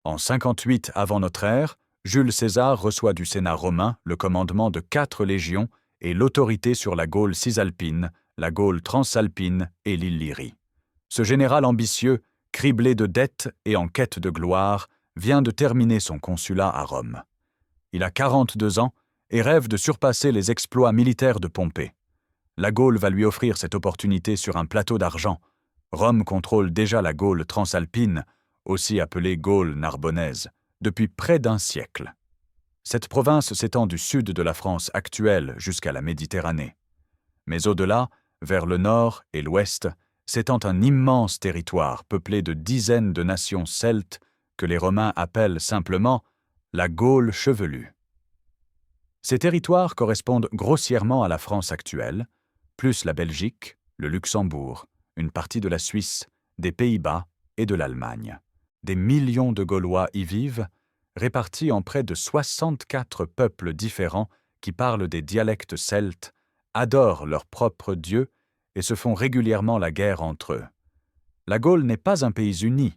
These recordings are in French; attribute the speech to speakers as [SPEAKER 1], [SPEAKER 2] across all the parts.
[SPEAKER 1] En 58 avant notre ère, Jules César reçoit du Sénat romain le commandement de 4 légions et l'autorité sur la Gaule cisalpine, la Gaule transalpine et l'Illyrie. Ce général ambitieux, criblé de dettes et en quête de gloire, vient de terminer son consulat à Rome. Il a 42 ans et rêve de surpasser les exploits militaires de Pompée. La Gaule va lui offrir cette opportunité sur un plateau d'argent. Rome contrôle déjà la Gaule transalpine, aussi appelée Gaule narbonnaise, depuis près d'un siècle. Cette province s'étend du sud de la France actuelle jusqu'à la Méditerranée. Mais au-delà, vers le nord et l'ouest, s'étend un immense territoire peuplé de dizaines de nations celtes que les Romains appellent simplement la Gaule chevelue. Ces territoires correspondent grossièrement à la France actuelle, plus la Belgique, le Luxembourg, une partie de la Suisse, des Pays-Bas et de l'Allemagne. Des millions de Gaulois y vivent, répartis en près de 64 peuples différents qui parlent des dialectes celtes, adorent leurs propres dieux et se font régulièrement la guerre entre eux. La Gaule n'est pas un pays uni.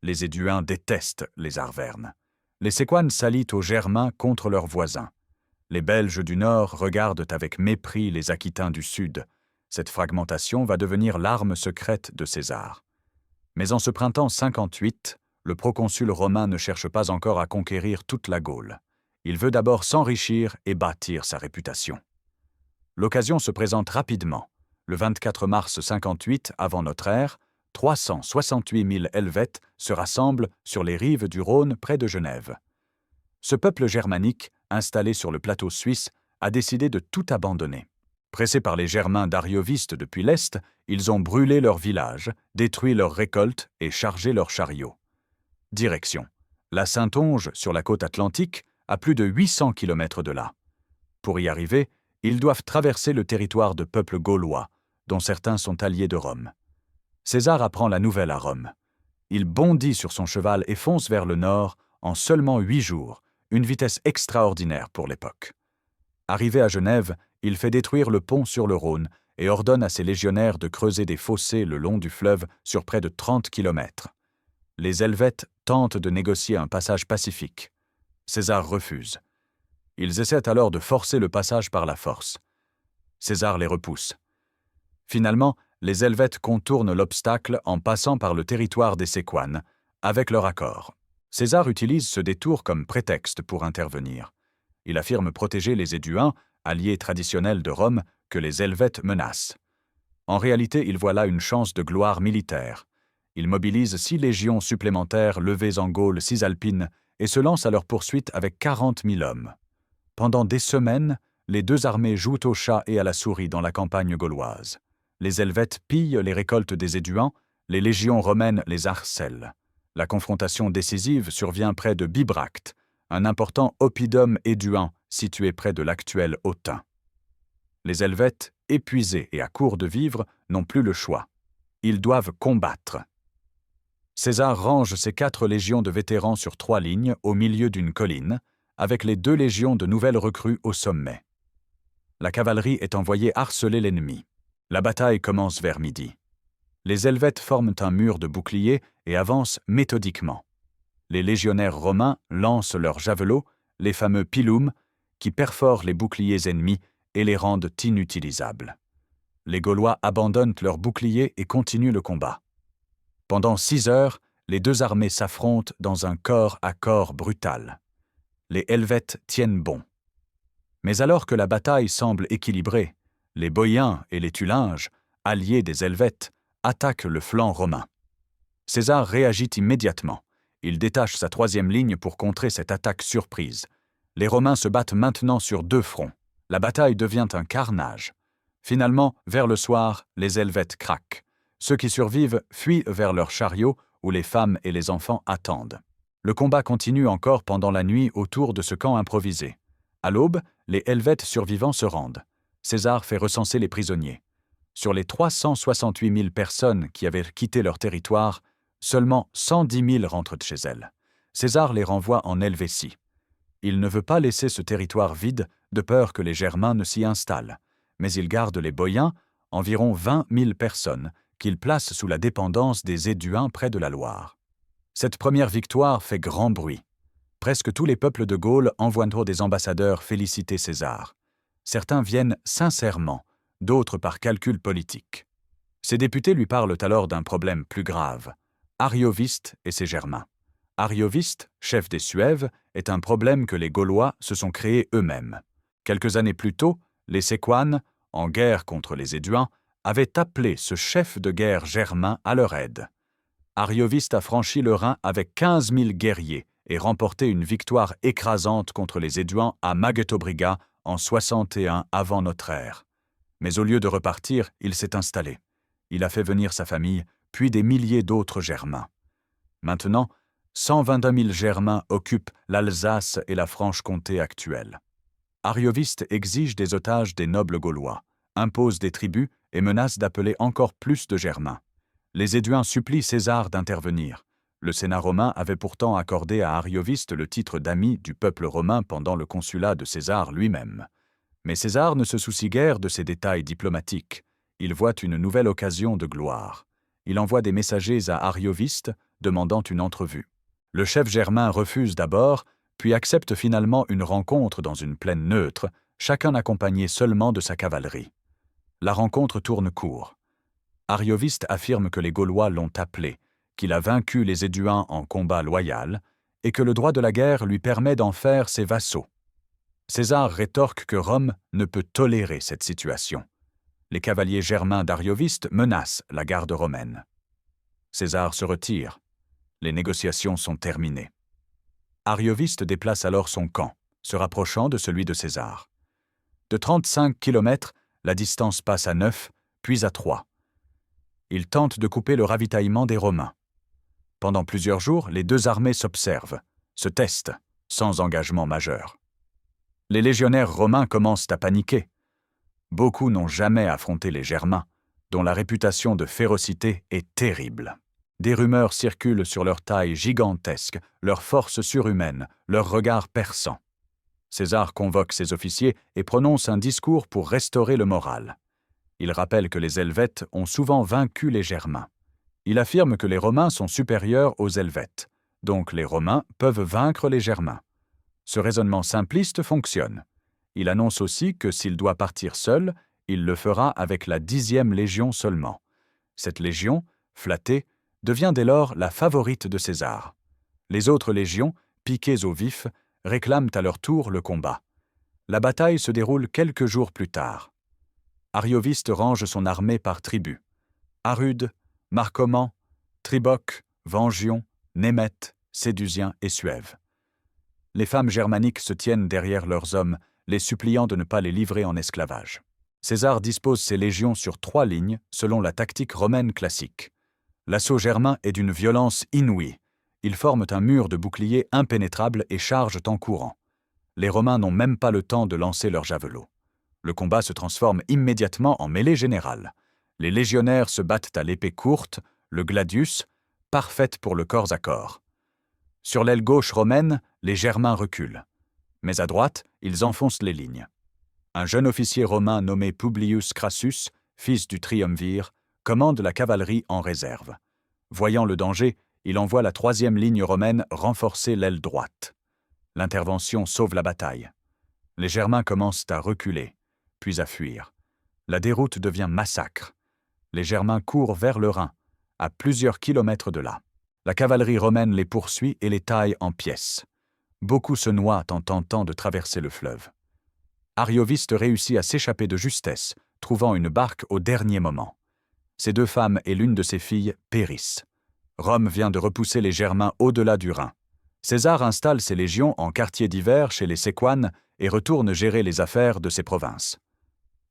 [SPEAKER 1] Les Éduins détestent les Arvernes. Les Séquanes s'allient aux Germains contre leurs voisins. Les Belges du Nord regardent avec mépris les Aquitains du Sud. Cette fragmentation va devenir l'arme secrète de César. Mais en ce printemps 58, le proconsul romain ne cherche pas encore à conquérir toute la Gaule. Il veut d'abord s'enrichir et bâtir sa réputation. L'occasion se présente rapidement. Le 24 mars 58 avant notre ère, 368 000 Helvètes se rassemblent sur les rives du Rhône près de Genève. Ce peuple germanique, installé sur le plateau suisse, a décidé de tout abandonner. Pressés par les Germains dariovistes depuis l'Est, ils ont brûlé leurs villages, détruit leurs récoltes et chargé leurs chariots. Direction: la Saintonge, sur la côte atlantique, à plus de 800 km de là. Pour y arriver, ils doivent traverser le territoire de peuples gaulois, dont certains sont alliés de Rome. César apprend la nouvelle à Rome. Il bondit sur son cheval et fonce vers le nord en seulement 8 jours, une vitesse extraordinaire pour l'époque. Arrivé à Genève, il fait détruire le pont sur le Rhône et ordonne à ses légionnaires de creuser des fossés le long du fleuve sur près de 30 km. Les Helvètes tentent de négocier un passage pacifique. César refuse. Ils essaient alors de forcer le passage par la force. César les repousse. Finalement, les Helvètes contournent l'obstacle en passant par le territoire des Séquanes, avec leur accord. César utilise ce détour comme prétexte pour intervenir. Il affirme protéger les Éduins, alliés traditionnels de Rome, que les Helvètes menacent. En réalité, il voit là une chance de gloire militaire. Il mobilise 6 légions supplémentaires levées en Gaule cisalpine et se lance à leur poursuite avec 40 000 hommes. Pendant des semaines, les deux armées jouent au chat et à la souris dans la campagne gauloise. Les Helvètes pillent les récoltes des Éduins, les légions romaines les harcèlent. La confrontation décisive survient près de Bibracte, un important oppidum éduin situé près de l'actuel Autun. Les Helvètes, épuisés et à court de vivres, n'ont plus le choix. Ils doivent combattre. César range ses 4 légions de vétérans sur 3 lignes au milieu d'une colline, avec les 2 légions de nouvelles recrues au sommet. La cavalerie est envoyée harceler l'ennemi. La bataille commence vers midi. Les Helvètes forment un mur de boucliers et avancent méthodiquement. Les légionnaires romains lancent leurs javelots, les fameux pilum, qui perforent les boucliers ennemis et les rendent inutilisables. Les Gaulois abandonnent leurs boucliers et continuent le combat. Pendant 6 heures, les deux armées s'affrontent dans un corps à corps brutal. Les Helvètes tiennent bon. Mais alors que la bataille semble équilibrée, les Boïens et les Thulinges, alliés des Helvètes, attaquent le flanc romain. César réagit immédiatement. Il détache sa 3e ligne pour contrer cette attaque surprise. Les Romains se battent maintenant sur 2 fronts. La bataille devient un carnage. Finalement, vers le soir, les Helvètes craquent. Ceux qui survivent fuient vers leurs chariots où les femmes et les enfants attendent. Le combat continue encore pendant la nuit autour de ce camp improvisé. À l'aube, les Helvètes survivants se rendent. César fait recenser les prisonniers. Sur les 368 000 personnes qui avaient quitté leur territoire, seulement 110 000 rentrent chez elles. César les renvoie en Helvétie. Il ne veut pas laisser ce territoire vide de peur que les Germains ne s'y installent, mais il garde les Boïens, environ 20 000 personnes, qu'il place sous la dépendance des Éduins près de la Loire. Cette première victoire fait grand bruit. Presque tous les peuples de Gaule envoient des ambassadeurs féliciter César. Certains viennent sincèrement, d'autres par calcul politique. Ces députés lui parlent alors d'un problème plus grave, Arioviste et ses Germains. Arioviste, chef des Suèves, est un problème que les Gaulois se sont créés eux-mêmes. Quelques années plus tôt, les Séquanes, en guerre contre les Éduins, avaient appelé ce chef de guerre germain à leur aide. Arioviste a franchi le Rhin avec 15 000 guerriers et remporté une victoire écrasante contre les Éduins à Magetobriga en 61 avant notre ère. Mais au lieu de repartir, il s'est installé. Il a fait venir sa famille, puis des milliers d'autres Germains. Maintenant, 122 000 Germains occupent l'Alsace et la Franche-Comté actuelle. Arioviste exige des otages des nobles gaulois, impose des tribus et menace d'appeler encore plus de Germains. Les Éduins supplient César d'intervenir. Le Sénat romain avait pourtant accordé à Arioviste le titre d'ami du peuple romain pendant le consulat de César lui-même. Mais César ne se soucie guère de ces détails diplomatiques. Il voit une nouvelle occasion de gloire. Il envoie des messagers à Arioviste, demandant une entrevue. Le chef germain refuse d'abord, puis accepte finalement une rencontre dans une plaine neutre, chacun accompagné seulement de sa cavalerie. La rencontre tourne court. Arioviste affirme que les Gaulois l'ont appelé, qu'il a vaincu les Éduins en combat loyal, et que le droit de la guerre lui permet d'en faire ses vassaux. César rétorque que Rome ne peut tolérer cette situation. Les cavaliers germains d'Arioviste menacent la garde romaine. César se retire. Les négociations sont terminées. Arioviste déplace alors son camp, se rapprochant de celui de César. De 35 km, la distance passe à 9, puis à 3. Il tente de couper le ravitaillement des Romains. Pendant plusieurs jours, les deux armées s'observent, se testent, sans engagement majeur. Les légionnaires romains commencent à paniquer. Beaucoup n'ont jamais affronté les Germains, dont la réputation de férocité est terrible. Des rumeurs circulent sur leur taille gigantesque, leur force surhumaine, leur regard perçant. César convoque ses officiers et prononce un discours pour restaurer le moral. Il rappelle que les Helvètes ont souvent vaincu les Germains. Il affirme que les Romains sont supérieurs aux Helvètes, donc les Romains peuvent vaincre les Germains. Ce raisonnement simpliste fonctionne. Il annonce aussi que s'il doit partir seul, il le fera avec la 10e légion seulement. Cette légion, flattée, devient dès lors la favorite de César. Les autres légions, piquées au vif, réclament à leur tour le combat. La bataille se déroule quelques jours plus tard. Arioviste range son armée par tribus. Arudes, Marcoman, Triboc, Vangion, Némètes, Sédusiens et Suèves. Les femmes germaniques se tiennent derrière leurs hommes, les suppliant de ne pas les livrer en esclavage. César dispose ses légions sur 3 lignes, selon la tactique romaine classique. L'assaut germain est d'une violence inouïe. Ils forment un mur de boucliers impénétrable et chargent en courant. Les Romains n'ont même pas le temps de lancer leurs javelots. Le combat se transforme immédiatement en mêlée générale. Les légionnaires se battent à l'épée courte, le gladius, parfaite pour le corps à corps. Sur l'aile gauche romaine, les Germains reculent. Mais à droite, ils enfoncent les lignes. Un jeune officier romain nommé Publius Crassus, fils du triumvir, commande la cavalerie en réserve. Voyant le danger, il envoie la 3e ligne romaine renforcer l'aile droite. L'intervention sauve la bataille. Les Germains commencent à reculer, puis à fuir. La déroute devient massacre. Les Germains courent vers le Rhin, à plusieurs kilomètres de là. La cavalerie romaine les poursuit et les taille en pièces. Beaucoup se noient en tentant de traverser le fleuve. Arioviste réussit à s'échapper de justesse, trouvant une barque au dernier moment. Ses 2 femmes et l'une de ses filles périssent. Rome vient de repousser les Germains au-delà du Rhin. César installe ses légions en quartier d'hiver chez les Séquanes et retourne gérer les affaires de ses provinces.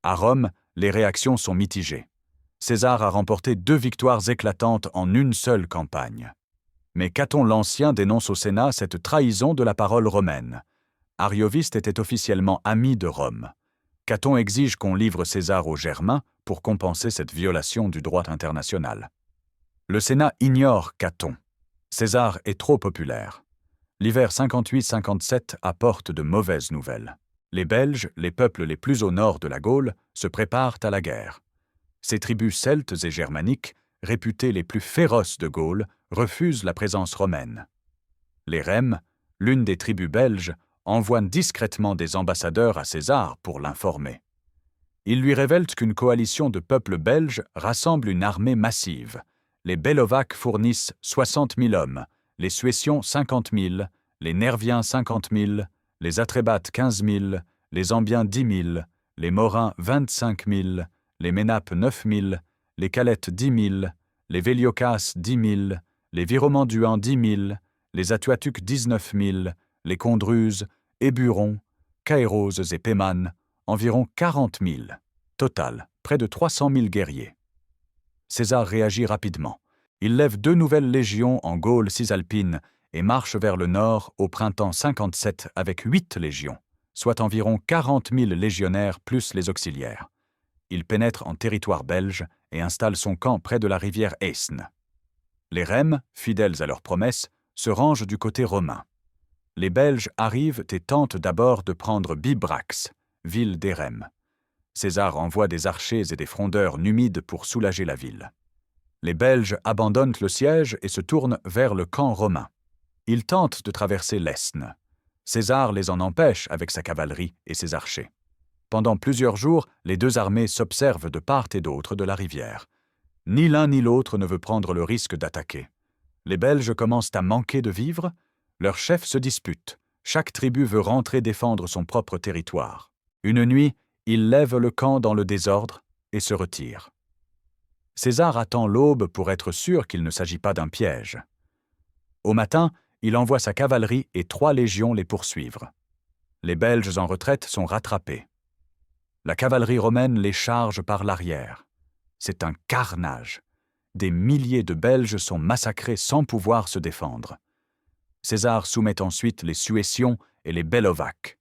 [SPEAKER 1] À Rome, les réactions sont mitigées. César a remporté 2 victoires éclatantes en une seule campagne. Mais Caton l'Ancien dénonce au Sénat cette trahison de la parole romaine. Arioviste était officiellement ami de Rome. Caton exige qu'on livre César aux Germains pour compenser cette violation du droit international. Le Sénat ignore Caton. César est trop populaire. L'hiver 58-57 apporte de mauvaises nouvelles. Les Belges, les peuples les plus au nord de la Gaule, se préparent à la guerre. Ces tribus celtes et germaniques, réputées les plus féroces de Gaule, refusent la présence romaine. Les Rèmes, l'une des tribus belges, envoient discrètement des ambassadeurs à César pour l'informer. Ils lui révèlent qu'une coalition de peuples belges rassemble une armée massive. Les Bellovaques fournissent 60 000 hommes, les Suéciens 50 000, les Nerviens 50 000, les Atrébates 15 000, les Ambiens 10 000, les Morins 25 000, les Ménapes 9 000, les Calettes 10 000, les Véliocas 10 000, les Viromanduans 10 000, les Atuatuques 19 000, les Condruzes, Éburons, Caéroses et Pémanes, environ 40 000. Total, près de 300 000 guerriers. César réagit rapidement. Il lève 2 nouvelles légions en Gaule cisalpine et marche vers le nord au printemps 57 avec 8 légions, soit environ 40 000 légionnaires plus les auxiliaires. Il pénètre en territoire belge et installe son camp près de la rivière Aisne. Les Rèmes, fidèles à leurs promesses, se rangent du côté romain. Les Belges arrivent et tentent d'abord de prendre Bibrax, ville des Rèmes. César envoie des archers et des frondeurs numides pour soulager la ville. Les Belges abandonnent le siège et se tournent vers le camp romain. Ils tentent de traverser l'Aisne. César les en empêche avec sa cavalerie et ses archers. Pendant plusieurs jours, les 2 armées s'observent de part et d'autre de la rivière. Ni l'un ni l'autre ne veut prendre le risque d'attaquer. Les Belges commencent à manquer de vivres. Leurs chefs se disputent. Chaque tribu veut rentrer défendre son propre territoire. Une nuit, ils lèvent le camp dans le désordre et se retirent. César attend l'aube pour être sûr qu'il ne s'agit pas d'un piège. Au matin, il envoie sa cavalerie et 3 légions les poursuivre. Les Belges en retraite sont rattrapés. La cavalerie romaine les charge par l'arrière. C'est un carnage. Des milliers de Belges sont massacrés sans pouvoir se défendre. César soumet ensuite les Suéciens et les Bellovaques.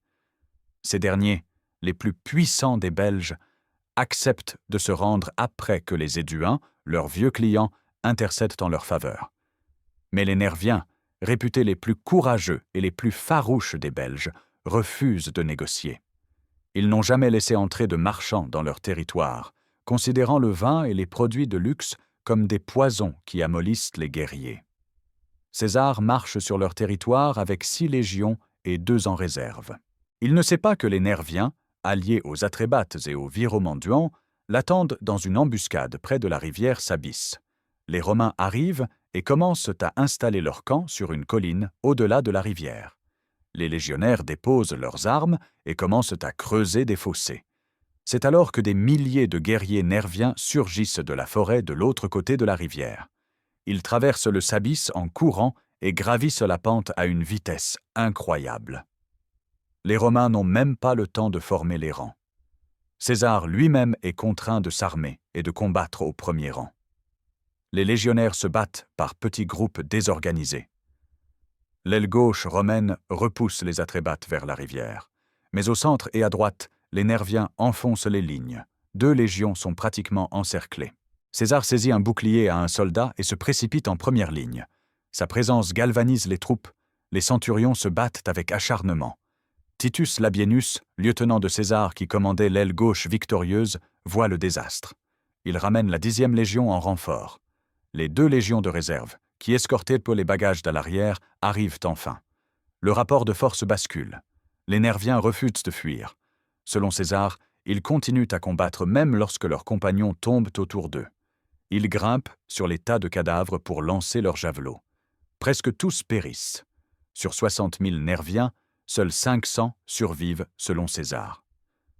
[SPEAKER 1] Ces derniers, les plus puissants des Belges, acceptent de se rendre après que les Éduins, leurs vieux clients, intercèdent en leur faveur. Mais les Nerviens, réputés les plus courageux et les plus farouches des Belges, refusent de négocier. Ils n'ont jamais laissé entrer de marchands dans leur territoire, considérant le vin et les produits de luxe comme des poisons qui amollissent les guerriers. César marche sur leur territoire avec 6 légions et 2 en réserve. Il ne sait pas que les Nerviens, alliés aux Atrébates et aux Viromanduans, l'attendent dans une embuscade près de la rivière Sabis. Les Romains arrivent et commencent à installer leur camp sur une colline au-delà de la rivière. Les légionnaires déposent leurs armes et commencent à creuser des fossés. C'est alors que des milliers de guerriers nerviens surgissent de la forêt de l'autre côté de la rivière. Ils traversent le Sabis en courant et gravissent la pente à une vitesse incroyable. Les Romains n'ont même pas le temps de former les rangs. César lui-même est contraint de s'armer et de combattre au premier rang. Les légionnaires se battent par petits groupes désorganisés. L'aile gauche romaine repousse les Atrébates vers la rivière. Mais au centre et à droite, les Nerviens enfoncent les lignes. 2 légions sont pratiquement encerclées. César saisit un bouclier à un soldat et se précipite en première ligne. Sa présence galvanise les troupes. Les centurions se battent avec acharnement. Titus Labienus, lieutenant de César qui commandait l'aile gauche victorieuse, voit le désastre. Il ramène la 10e légion en renfort. Les 2 légions de réserve, qui escortaient pour les bagages à l'arrière, arrivent enfin. Le rapport de force bascule. Les Nerviens refusent de fuir. Selon César, ils continuent à combattre même lorsque leurs compagnons tombent autour d'eux. Ils grimpent sur les tas de cadavres pour lancer leurs javelots. Presque tous périssent. Sur 60 000 Nerviens, seuls 500 survivent selon César.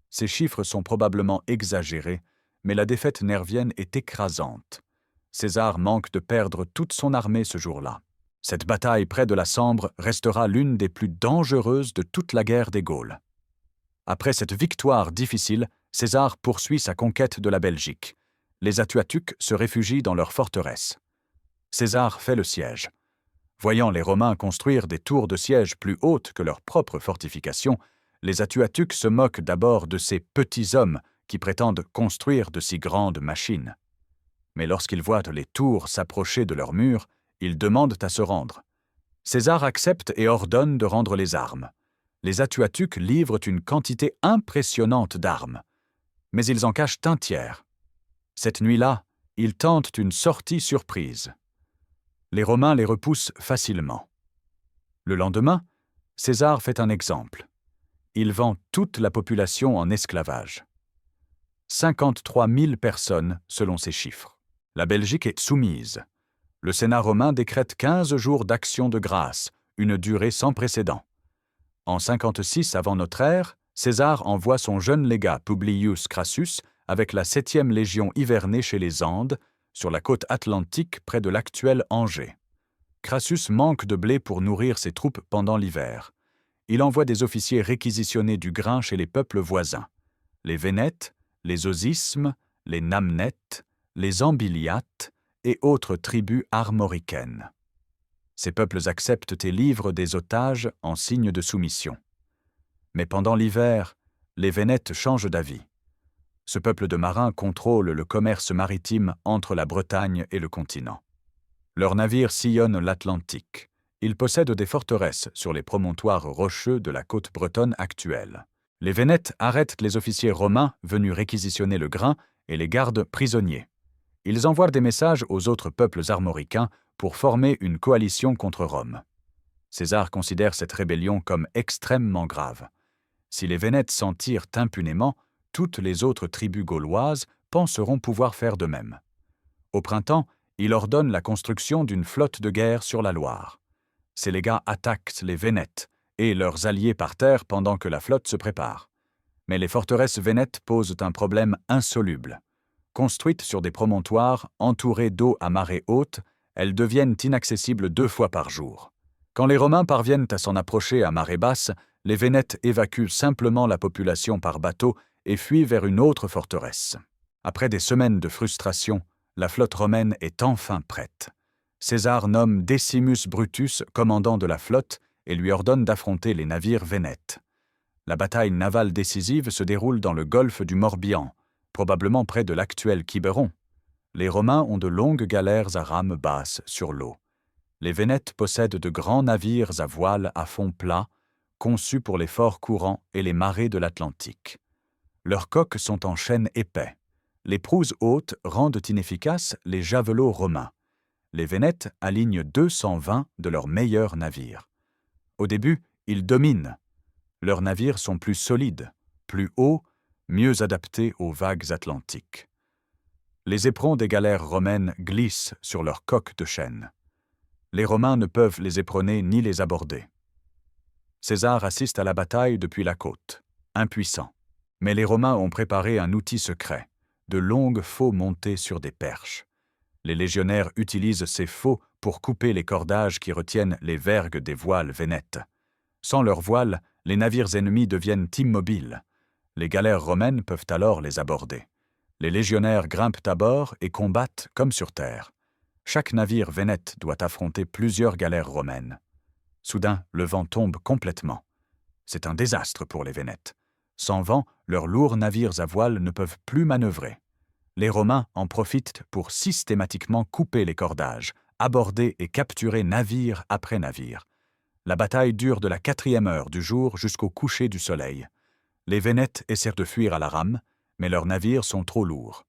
[SPEAKER 1] Ces chiffres sont probablement exagérés, mais la défaite nervienne est écrasante. César manque de perdre toute son armée ce jour-là. Cette bataille près de la Sambre restera l'une des plus dangereuses de toute la guerre des Gaules. Après cette victoire difficile, César poursuit sa conquête de la Belgique. Les Atuatuques se réfugient dans leur forteresse. César fait le siège. Voyant les Romains construire des tours de siège plus hautes que leurs propres fortifications, les Atuatuques se moquent d'abord de ces petits hommes qui prétendent construire de si grandes machines. Mais lorsqu'ils voient les tours s'approcher de leurs murs, ils demandent à se rendre. César accepte et ordonne de rendre les armes. Les Atuatuques livrent une quantité impressionnante d'armes, mais ils en cachent un tiers. Cette nuit-là, ils tentent une sortie surprise. Les Romains les repoussent facilement. Le lendemain, César fait un exemple. Il vend toute la population en esclavage. 53 000 personnes selon ces chiffres. La Belgique est soumise. Le Sénat romain décrète 15 jours d'action de grâce, une durée sans précédent. En 56 avant notre ère, César envoie son jeune légat Publius Crassus avec la 7e légion hivernée chez les Andes, sur la côte atlantique près de l'actuel Angers. Crassus manque de blé pour nourrir ses troupes pendant l'hiver. Il envoie des officiers réquisitionner du grain chez les peuples voisins, les Vénètes, les Osismes, les Namnètes, les Ambiliates et autres tribus armoricaines. Ces peuples acceptent et livrent des otages en signe de soumission. Mais pendant l'hiver, les Vénètes changent d'avis. Ce peuple de marins contrôle le commerce maritime entre la Bretagne et le continent. Leurs navires sillonnent l'Atlantique. Ils possèdent des forteresses sur les promontoires rocheux de la côte bretonne actuelle. Les Vénètes arrêtent les officiers romains venus réquisitionner le grain et les gardent prisonniers. Ils envoient des messages aux autres peuples armoricains pour former une coalition contre Rome. César considère cette rébellion comme extrêmement grave. Si les Vénètes s'en tirent impunément, toutes les autres tribus gauloises penseront pouvoir faire de même. Au printemps, il ordonne la construction d'une flotte de guerre sur la Loire. Ses légats attaquent les Vénètes et leurs alliés par terre pendant que la flotte se prépare. Mais les forteresses vénètes posent un problème insoluble. Construites sur des promontoires entourés d'eau à marée haute, elles deviennent inaccessibles 2 fois par jour. Quand les Romains parviennent à s'en approcher à marée basse, les Vénètes évacuent simplement la population par bateau et fuient vers une autre forteresse. Après des semaines de frustration, la flotte romaine est enfin prête. César nomme Decimus Brutus commandant de la flotte et lui ordonne d'affronter les navires vénètes. La bataille navale décisive se déroule dans le golfe du Morbihan, probablement près de l'actuel Quiberon. Les Romains ont de longues galères à rames basses sur l'eau. Les Vénètes possèdent de grands navires à voile à fond plat, conçus pour les forts courants et les marées de l'Atlantique. Leurs coques sont en chêne épais. Les proues hautes rendent inefficaces les javelots romains. Les Vénètes alignent 220 de leurs meilleurs navires. Au début, ils dominent. Leurs navires sont plus solides, plus hauts, mieux adaptés aux vagues atlantiques. Les éperons des galères romaines glissent sur leurs coques de chêne. Les Romains ne peuvent les éperonner ni les aborder. César assiste à la bataille depuis la côte, impuissant. Mais les Romains ont préparé un outil secret, de longues faux montées sur des perches. Les légionnaires utilisent ces faux pour couper les cordages qui retiennent les vergues des voiles vénètes. Sans leurs voiles, les navires ennemis deviennent immobiles. Les galères romaines peuvent alors les aborder. Les légionnaires grimpent à bord et combattent comme sur terre. Chaque navire vénète doit affronter plusieurs galères romaines. Soudain, le vent tombe complètement. C'est un désastre pour les Vénètes. Sans vent, leurs lourds navires à voile ne peuvent plus manœuvrer. Les Romains en profitent pour systématiquement couper les cordages, aborder et capturer navire après navire. La bataille dure de la 4e heure du jour jusqu'au coucher du soleil. Les Vénètes essaient de fuir à la rame, mais leurs navires sont trop lourds.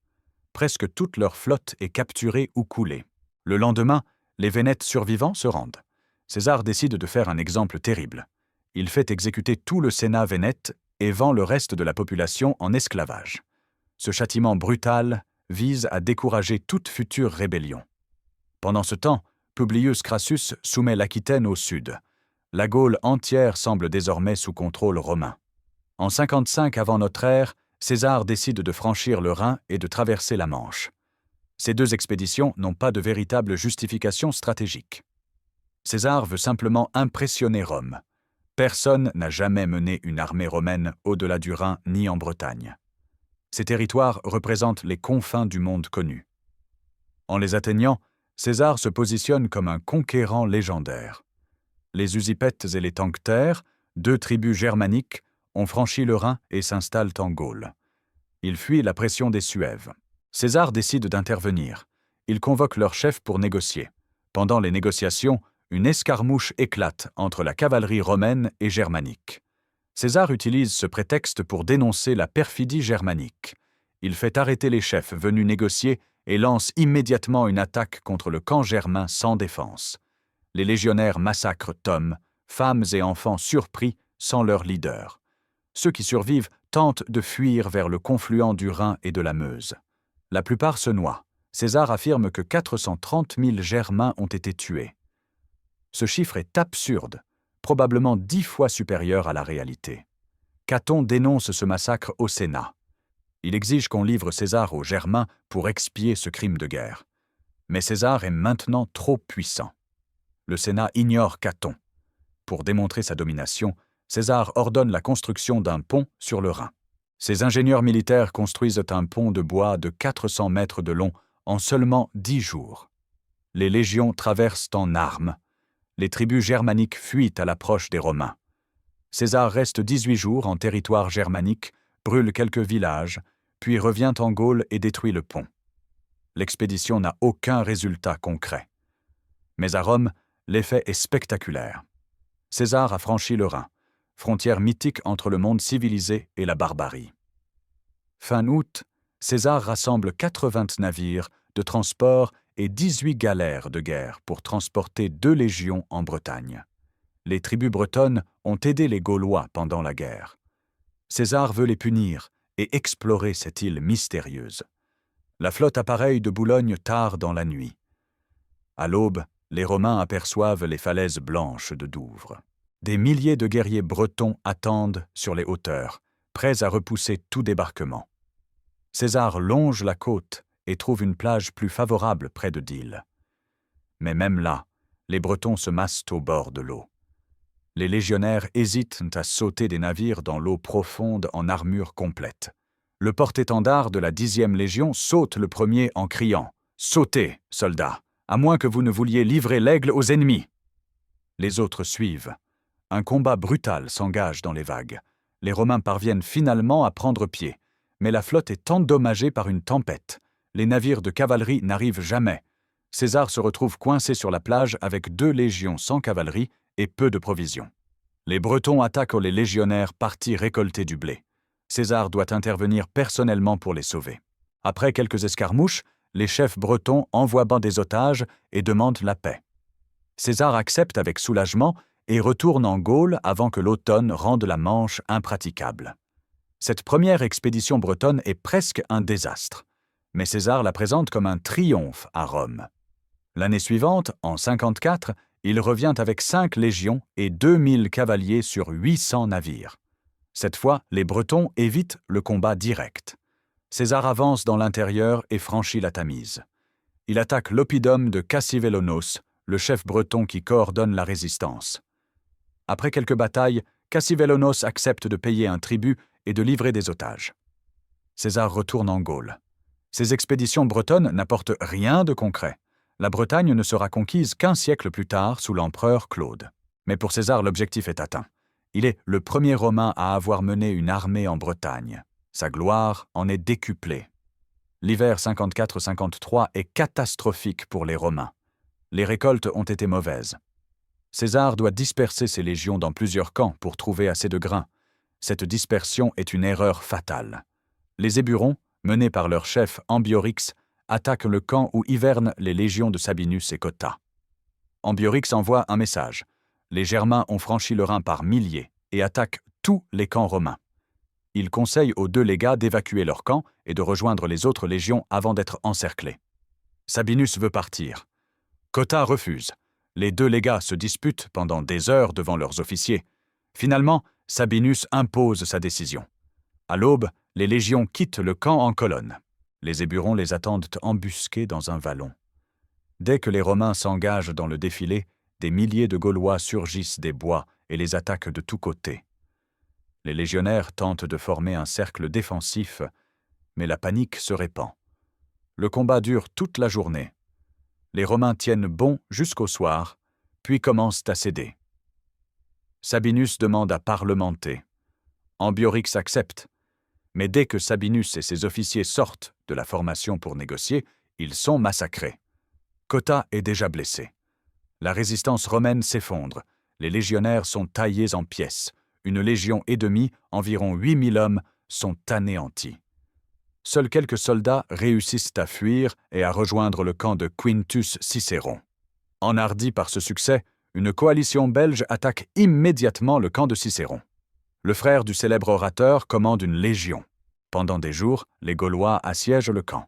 [SPEAKER 1] Presque toute leur flotte est capturée ou coulée. Le lendemain, les Vénètes survivants se rendent. César décide de faire un exemple terrible. Il fait exécuter tout le Sénat vénète et vend le reste de la population en esclavage. Ce châtiment brutal vise à décourager toute future rébellion. Pendant ce temps, Publius Crassus soumet l'Aquitaine au sud. La Gaule entière semble désormais sous contrôle romain. En 55 avant notre ère, César décide de franchir le Rhin et de traverser la Manche. Ces 2 expéditions n'ont pas de véritable justification stratégique. César veut simplement impressionner Rome. Personne n'a jamais mené une armée romaine au-delà du Rhin ni en Bretagne. Ces territoires représentent les confins du monde connu. En les atteignant, César se positionne comme un conquérant légendaire. Les Usipètes et les Tenctères, 2 tribus germaniques, ont franchi le Rhin et s'installent en Gaule. Ils fuient la pression des Suèves. César décide d'intervenir. Il convoque leurs chefs pour négocier. Pendant les négociations, une escarmouche éclate entre la cavalerie romaine et germanique. César utilise ce prétexte pour dénoncer la perfidie germanique. Il fait arrêter les chefs venus négocier et lance immédiatement une attaque contre le camp germain sans défense. Les légionnaires massacrent hommes, femmes et enfants surpris sans leur leader. Ceux qui survivent tentent de fuir vers le confluent du Rhin et de la Meuse. La plupart se noient. César affirme que 430 000 Germains ont été tués. Ce chiffre est absurde, probablement 10 fois supérieur à la réalité. Caton dénonce ce massacre au Sénat. Il exige qu'on livre César aux Germains pour expier ce crime de guerre. Mais César est maintenant trop puissant. Le Sénat ignore Caton. Pour démontrer sa domination, César ordonne la construction d'un pont sur le Rhin. Ses ingénieurs militaires construisent un pont de bois de 400 mètres de long en seulement 10 jours. Les légions traversent en armes. Les tribus germaniques fuient à l'approche des Romains. César reste 18 jours en territoire germanique, brûle quelques villages, puis revient en Gaule et détruit le pont. L'expédition n'a aucun résultat concret. Mais à Rome, l'effet est spectaculaire. César a franchi le Rhin, frontière mythique entre le monde civilisé et la barbarie. Fin août, César rassemble 80 navires de transport et 18 galères de guerre pour transporter 2 légions en Bretagne. Les tribus bretonnes ont aidé les Gaulois pendant la guerre. César veut les punir et explorer cette île mystérieuse. La flotte appareille de Boulogne tard dans la nuit. À l'aube, les Romains aperçoivent les falaises blanches de Douvres. Des milliers de guerriers bretons attendent sur les hauteurs, prêts à repousser tout débarquement. César longe la côte et trouve une plage plus favorable près de Dyle. Mais même là, les Bretons se massent au bord de l'eau. Les légionnaires hésitent à sauter des navires dans l'eau profonde en armure complète. Le porte-étendard de la 10e Légion saute le premier en criant « Sautez, soldats, à moins que vous ne vouliez livrer l'aigle aux ennemis !» Les autres suivent. Un combat brutal s'engage dans les vagues. Les Romains parviennent finalement à prendre pied, mais la flotte est endommagée par une tempête. Les navires de cavalerie n'arrivent jamais. César se retrouve coincé sur la plage avec 2 légions sans cavalerie et peu de provisions. Les Bretons attaquent les légionnaires partis récolter du blé. César doit intervenir personnellement pour les sauver. Après quelques escarmouches, les chefs bretons envoient des otages et demandent la paix. César accepte avec soulagement et retourne en Gaule avant que l'automne rende la Manche impraticable. Cette première expédition bretonne est presque un désastre, mais César la présente comme un triomphe à Rome. L'année suivante, en 54, il revient avec 5 légions et 2000 cavaliers sur 800 navires. Cette fois, les Bretons évitent le combat direct. César avance dans l'intérieur et franchit la Tamise. Il attaque l'oppidum de Cassivellaunus, le chef breton qui coordonne la résistance. Après quelques batailles, Cassivellaunus accepte de payer un tribut et de livrer des otages. César retourne en Gaule. Ses expéditions bretonnes n'apportent rien de concret. La Bretagne ne sera conquise qu'1 siècle plus tard sous l'empereur Claude. Mais pour César, l'objectif est atteint. Il est le premier Romain à avoir mené une armée en Bretagne. Sa gloire en est décuplée. L'hiver 54-53 est catastrophique pour les Romains. Les récoltes ont été mauvaises. César doit disperser ses légions dans plusieurs camps pour trouver assez de grains. Cette dispersion est une erreur fatale. Les Éburons, menés par leur chef Ambiorix, attaquent le camp où hivernent les légions de Sabinus et Cotta. Ambiorix envoie un message. Les Germains ont franchi le Rhin par milliers et attaquent tous les camps romains. Il conseille aux 2 légats d'évacuer leur camp et de rejoindre les autres légions avant d'être encerclés. Sabinus veut partir. Cotta refuse. Les 2 légats se disputent pendant des heures devant leurs officiers. Finalement, Sabinus impose sa décision. À l'aube, les légions quittent le camp en colonne. Les Éburons les attendent embusqués dans un vallon. Dès que les Romains s'engagent dans le défilé, des milliers de Gaulois surgissent des bois et les attaquent de tous côtés. Les légionnaires tentent de former un cercle défensif, mais la panique se répand. Le combat dure toute la journée. Les Romains tiennent bon jusqu'au soir, puis commencent à céder. Sabinus demande à parlementer. Ambiorix accepte. Mais dès que Sabinus et ses officiers sortent de la formation pour négocier, ils sont massacrés. Cotta est déjà blessé. La résistance romaine s'effondre. Les légionnaires sont taillés en pièces. Une légion et demie, environ 8000 hommes, sont anéantis. Seuls quelques soldats réussissent à fuir et à rejoindre le camp de Quintus Cicéron. Enhardi par ce succès, une coalition belge attaque immédiatement le camp de Cicéron. Le frère du célèbre orateur commande une légion. Pendant des jours, les Gaulois assiègent le camp.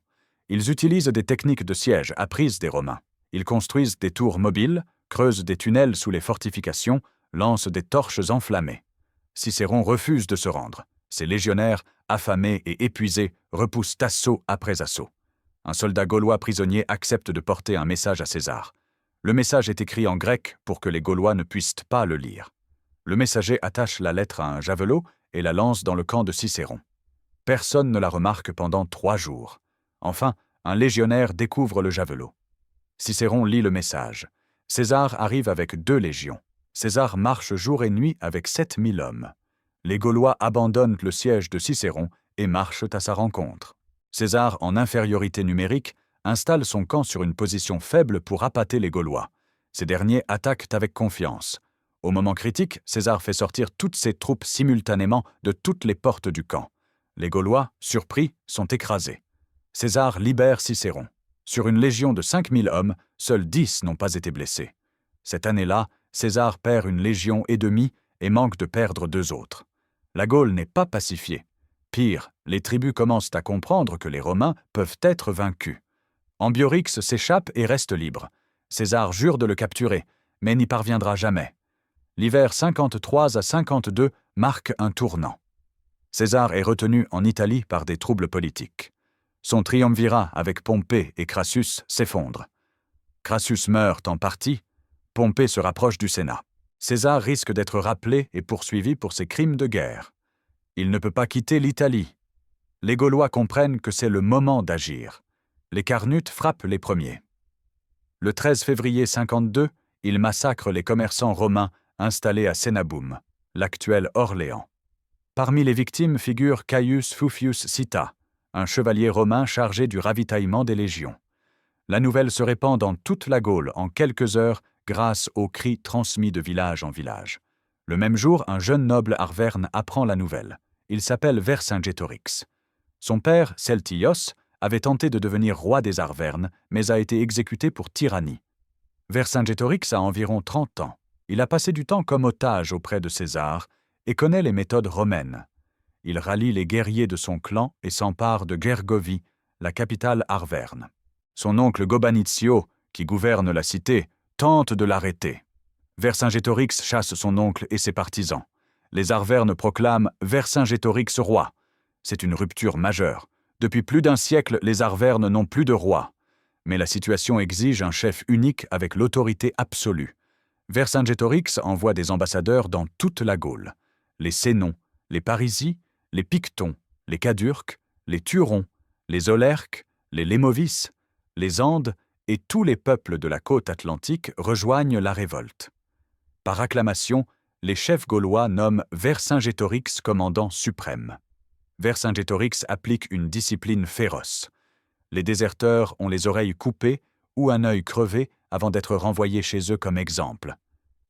[SPEAKER 1] Ils utilisent des techniques de siège apprises des Romains. Ils construisent des tours mobiles, creusent des tunnels sous les fortifications, lancent des torches enflammées. Cicéron refuse de se rendre. Ses légionnaires, affamés et épuisés, repoussent assaut après assaut. Un soldat gaulois prisonnier accepte de porter un message à César. Le message est écrit en grec pour que les Gaulois ne puissent pas le lire. Le messager attache la lettre à un javelot et la lance dans le camp de Cicéron. Personne ne la remarque pendant 3 jours. Enfin, un légionnaire découvre le javelot. Cicéron lit le message. César arrive avec 2 légions. César marche jour et nuit avec 7000 hommes. Les Gaulois abandonnent le siège de Cicéron et marchent à sa rencontre. César, en infériorité numérique, installe son camp sur une position faible pour appâter les Gaulois. Ces derniers attaquent avec confiance. Au moment critique, César fait sortir toutes ses troupes simultanément de toutes les portes du camp. Les Gaulois, surpris, sont écrasés. César libère Cicéron. Sur une légion de 5000 hommes, seuls 10 n'ont pas été blessés. Cette année-là, César perd une légion et demie et manque de perdre 2 autres. La Gaule n'est pas pacifiée. Pire, les tribus commencent à comprendre que les Romains peuvent être vaincus. Ambiorix s'échappe et reste libre. César jure de le capturer, mais n'y parviendra jamais. L'hiver 53 à 52 marque un tournant. César est retenu en Italie par des troubles politiques. Son triumvirat avec Pompée et Crassus s'effondre. Crassus meurt en partie, Pompée se rapproche du Sénat. César risque d'être rappelé et poursuivi pour ses crimes de guerre. Il ne peut pas quitter l'Italie. Les Gaulois comprennent que c'est le moment d'agir. Les Carnutes frappent les premiers. Le 13 février 52, ils massacrent les commerçants romains installés à Sénaboum, l'actuel Orléans. Parmi les victimes figure Caius Fufius Cita, un chevalier romain chargé du ravitaillement des légions. La nouvelle se répand dans toute la Gaule en quelques heures grâce aux cris transmis de village en village. Le même jour, un jeune noble arverne apprend la nouvelle. Il s'appelle Vercingétorix. Son père, Celtios, avait tenté de devenir roi des Arvernes, mais a été exécuté pour tyrannie. Vercingétorix a environ 30 ans. Il a passé du temps comme otage auprès de César et connaît les méthodes romaines. Il rallie les guerriers de son clan et s'empare de Gergovie, la capitale arverne. Son oncle Gobanitio, qui gouverne la cité, tente de l'arrêter. Vercingétorix chasse son oncle et ses partisans. Les Arvernes proclament Vercingétorix roi. C'est une rupture majeure. Depuis plus d'1 siècle, les Arvernes n'ont plus de roi. Mais la situation exige un chef unique avec l'autorité absolue. Vercingétorix envoie des ambassadeurs dans toute la Gaule. Les Sénons, les Parisi, les Pictons, les Cadurques, les Turons, les Aulerques, les Lémovis, les Andes et tous les peuples de la côte atlantique rejoignent la révolte. Par acclamation, les chefs gaulois nomment Vercingétorix commandant suprême. Vercingétorix applique une discipline féroce. Les déserteurs ont les oreilles coupées ou un œil crevé avant d'être renvoyés chez eux comme exemple.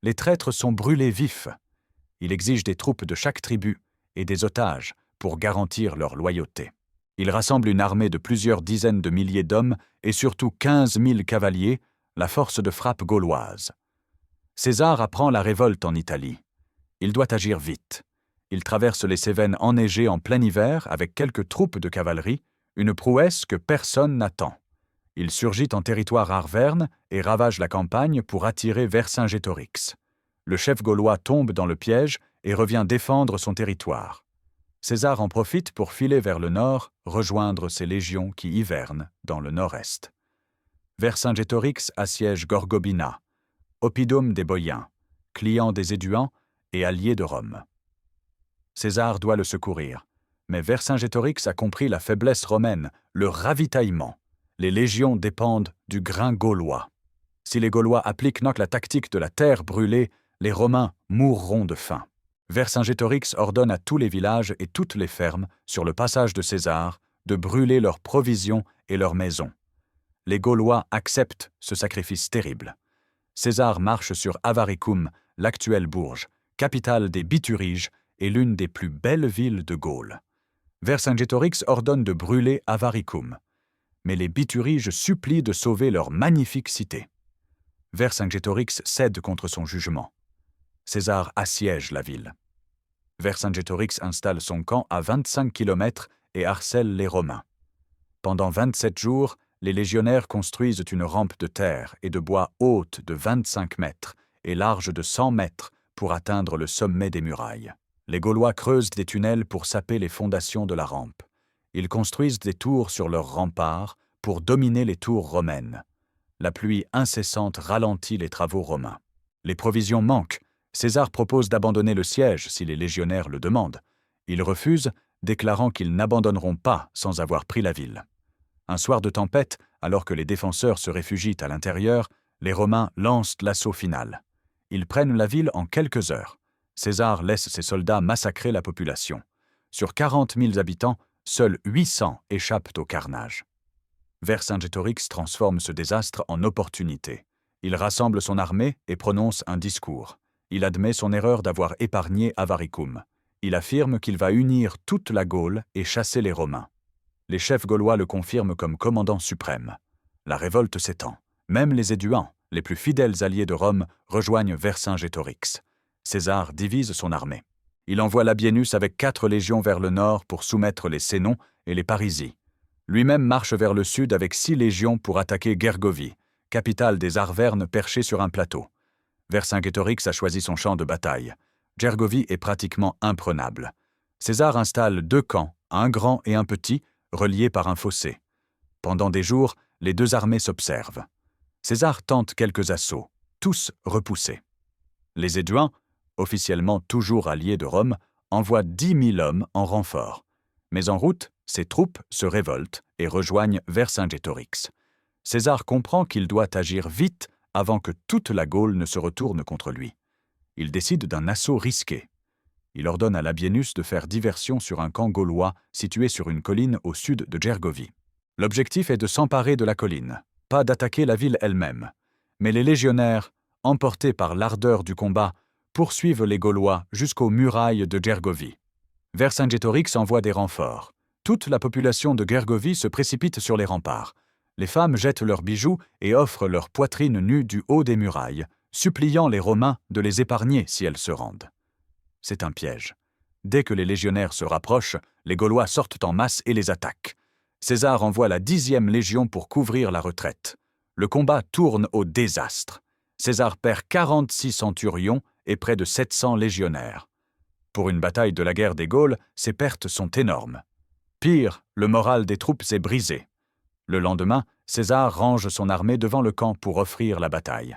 [SPEAKER 1] Les traîtres sont brûlés vifs. Il exige des troupes de chaque tribu et des otages pour garantir leur loyauté. Il rassemble une armée de plusieurs dizaines de milliers d'hommes et surtout 15 000 cavaliers, la force de frappe gauloise. César apprend la révolte en Italie. Il doit agir vite. Il traverse les Cévennes enneigées en plein hiver avec quelques troupes de cavalerie, une prouesse que personne n'attend. Il surgit en territoire arverne et ravage la campagne pour attirer Vercingétorix. Le chef gaulois tombe dans le piège et revient défendre son territoire. César en profite pour filer vers le nord, rejoindre ses légions qui hivernent dans le nord-est. Vercingétorix assiège Gorgobina, oppidum des Boiens, client des Éduans et allié de Rome. César doit le secourir, mais Vercingétorix a compris la faiblesse romaine, le ravitaillement. Les légions dépendent du grain gaulois. Si les Gaulois appliquent la tactique de la terre brûlée, les Romains mourront de faim. Vercingétorix ordonne à tous les villages et toutes les fermes, sur le passage de César, de brûler leurs provisions et leurs maisons. Les Gaulois acceptent ce sacrifice terrible. César marche sur Avaricum, l'actuelle Bourges, capitale des Bituriges et l'une des plus belles villes de Gaule. Vercingétorix ordonne de brûler Avaricum, mais les Bituriges supplient de sauver leur magnifique cité. Vercingétorix cède contre son jugement. César assiège la ville. Vercingétorix installe son camp à 25 km et harcèle les Romains. Pendant 27 jours, les légionnaires construisent une rampe de terre et de bois haute de 25 mètres et large de 100 mètres pour atteindre le sommet des murailles. Les Gaulois creusent des tunnels pour saper les fondations de la rampe. Ils construisent des tours sur leurs remparts pour dominer les tours romaines. La pluie incessante ralentit les travaux romains. Les provisions manquent. César propose d'abandonner le siège si les légionnaires le demandent. Ils refusent, déclarant qu'ils n'abandonneront pas sans avoir pris la ville. Un soir de tempête, alors que les défenseurs se réfugient à l'intérieur, les Romains lancent l'assaut final. Ils prennent la ville en quelques heures. César laisse ses soldats massacrer la population. Sur 40 000 habitants, seuls 800 échappent au carnage. Vercingétorix transforme ce désastre en opportunité. Il rassemble son armée et prononce un discours. Il admet son erreur d'avoir épargné Avaricum. Il affirme qu'il va unir toute la Gaule et chasser les Romains. Les chefs gaulois le confirment comme commandant suprême. La révolte s'étend. Même les Éduans, les plus fidèles alliés de Rome, rejoignent Vercingétorix. César divise son armée. Il envoie Labienus avec 4 légions vers le nord pour soumettre les Sénons et les Parisis. Lui-même marche vers le sud avec 6 légions pour attaquer Gergovie, capitale des Arvernes perchée sur un plateau. Vercingétorix a choisi son champ de bataille. Gergovie est pratiquement imprenable. César installe 2 camps, un grand et un petit, reliés par un fossé. Pendant des jours, les 2 armées s'observent. César tente quelques assauts, tous repoussés. Les Éduans, officiellement toujours alliés de Rome, envoient 10 000 hommes en renfort. Mais en route, ses troupes se révoltent et rejoignent Vercingétorix. César comprend qu'il doit agir vite avant que toute la Gaule ne se retourne contre lui. Il décide d'un assaut risqué. Il ordonne à Labienus de faire diversion sur un camp gaulois situé sur une colline au sud de Gergovie. L'objectif est de s'emparer de la colline, pas d'attaquer la ville elle-même. Mais les légionnaires, emportés par l'ardeur du combat, poursuivent les Gaulois jusqu'aux murailles de Gergovie. Vercingétorix envoie des renforts. Toute la population de Gergovie se précipite sur les remparts. Les femmes jettent leurs bijoux et offrent leur poitrine nue du haut des murailles, suppliant les Romains de les épargner si elles se rendent. C'est un piège. Dès que les légionnaires se rapprochent, les Gaulois sortent en masse et les attaquent. César envoie la 10e légion pour couvrir la retraite. Le combat tourne au désastre. César perd 46 centurions et près de 700 légionnaires. Pour une bataille de la guerre des Gaules, ces pertes sont énormes. Pire, le moral des troupes est brisé. Le lendemain, César range son armée devant le camp pour offrir la bataille.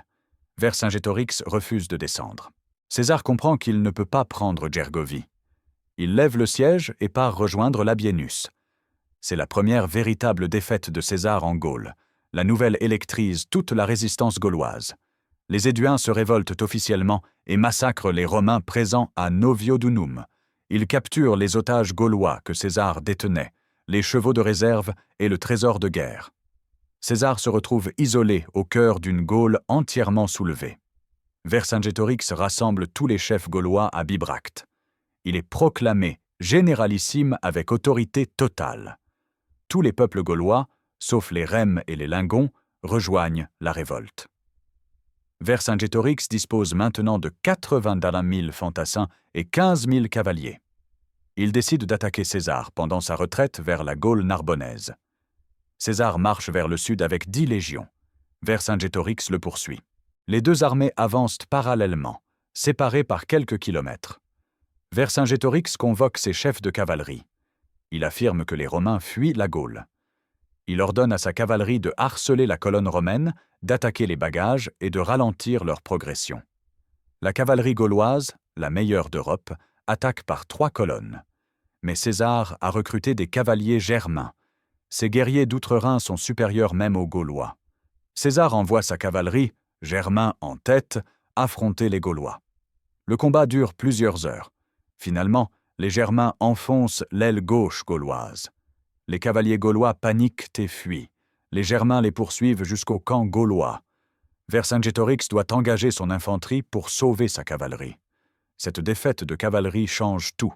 [SPEAKER 1] Vercingétorix refuse de descendre. César comprend qu'il ne peut pas prendre Gergovie. Il lève le siège et part rejoindre Labienus. C'est la première véritable défaite de César en Gaule. La nouvelle électrise toute la résistance gauloise. Les Éduins se révoltent officiellement et massacrent les Romains présents à Noviodunum. Ils capturent les otages gaulois que César détenait, les chevaux de réserve et le trésor de guerre. César se retrouve isolé au cœur d'une Gaule entièrement soulevée. Vercingétorix rassemble tous les chefs gaulois à Bibracte. Il est proclamé généralissime avec autorité totale. Tous les peuples gaulois, sauf les Rèmes et les Lingons, rejoignent la révolte. Vercingétorix dispose maintenant de 81 000 fantassins et 15 000 cavaliers. Il décide d'attaquer César pendant sa retraite vers la Gaule narbonnaise. César marche vers le sud avec 10 légions. Vercingétorix le poursuit. Les 2 armées avancent parallèlement, séparées par quelques kilomètres. Vercingétorix convoque ses chefs de cavalerie. Il affirme que les Romains fuient la Gaule. Il ordonne à sa cavalerie de harceler la colonne romaine, d'attaquer les bagages et de ralentir leur progression. La cavalerie gauloise, la meilleure d'Europe, attaque par 3 colonnes. Mais César a recruté des cavaliers germains. Ces guerriers d'outre-Rhin sont supérieurs même aux Gaulois. César envoie sa cavalerie, germains en tête, affronter les Gaulois. Le combat dure plusieurs heures. Finalement, les Germains enfoncent l'aile gauche gauloise. Les cavaliers gaulois paniquent et fuient. Les Germains les poursuivent jusqu'au camp gaulois. Vercingétorix doit engager son infanterie pour sauver sa cavalerie. Cette défaite de cavalerie change tout.